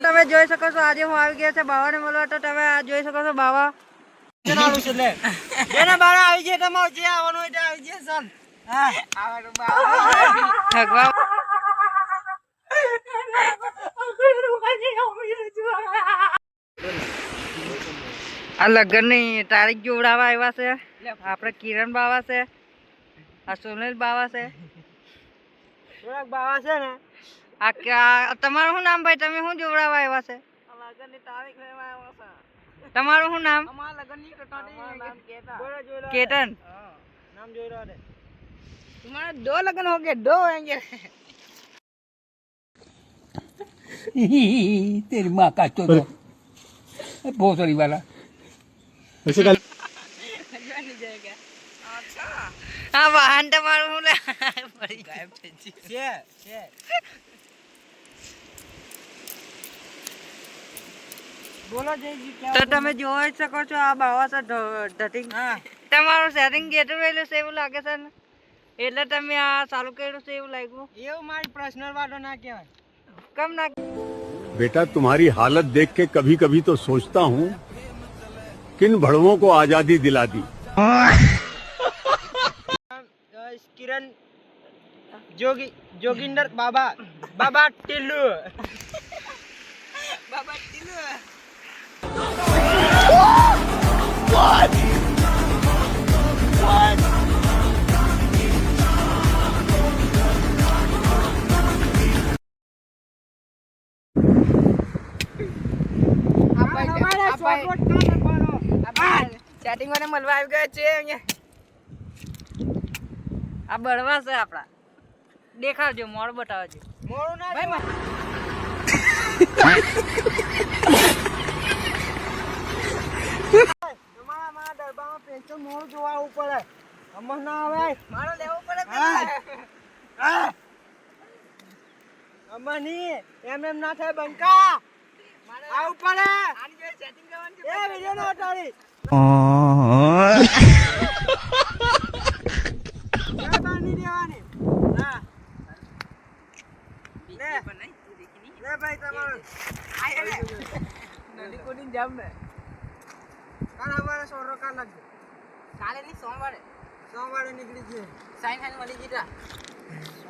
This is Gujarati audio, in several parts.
તમે જોઈ શકો છો આજે હું આવી ગયા છે બાવાને મળવા. તો તમે આ જોઈ શકો છો બાવા જણાવું છે લે જેના બાવા આવી ગયા તમારે જે આવવાનું હોય તે આવી ગયા સર. હા આવવાનું બાવા આ લગ્નની તારીખ જોડાવા આવ્યા છે. આપણે કિરણ બાવા છે, આ સોનલ બાવા છે, થોડાક બાવા છે ને. આ તમારું શું નામ ભાઈ? તમે શું જોડાવા આવ્યા છે? લગ્નની તારીખ લેવા આવ્યા છે. તમારું શું નામ? અમારા લગ્નની केतन नाम जोई रहा है. तुम्हारा 2 लगन हो गए, 2 होंगे. तेरी माँ का तो बहुत सारी वाला ऐसे कल अच्छा हाँ वाहन તમારું હું લે પડી ગાયબ થઈ છે. બોલો જયજી કેવું? તો તમે જોઈ શકો છો આ બાવા છે ધટિંગ. તમારું સેટિંગ ગેટું રહેલું છે એવું લાગે છે ને, એટલે તમે આ ચાલુ કર્યું છે એવું લાગ્યું. એવું મારી પર્સનલ વાતો ના કહેવાય. કમ ના? बेटा तुम्हारी हालत देख के कभी कभी तो सोचता हूँ किन भड़वों को आजादी दिला दी. किरण जोगिंदर बाबा टिल्लू बाबा टिल्लू. ચેટિંગ વાળા મળવા આવી ગયા છે અહીંયા. આ બળવા છે આપડા. દેખાડજો, મોડ બતાવજો. મોડું ના ભાઈ તમારા મારા દરબારમાં પેન્શન મોડું જોવા આવવું પડે. અમર ના આવે મારો લેવું પડે. અમર ની એમ ના થાય બંકા. આવું પડે. આની જોડે સેટિંગ કરવાની છે. એ વિડિયો ના ઉતારી. બાની દેવાની. હા લે લે ભાઈ તમારું આય લે નદી કોડી જામ મે કાલ હવારે સોરો કા લાગજો. કાલે ની સોમવારે નીકળી ગઈ. સાઈન હાઈન મળી ગઈ તા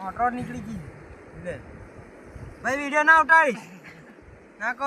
ઓટો નીકળી ગઈ. લે ભાઈ વિડિયો ના ઉતારી ના કહો.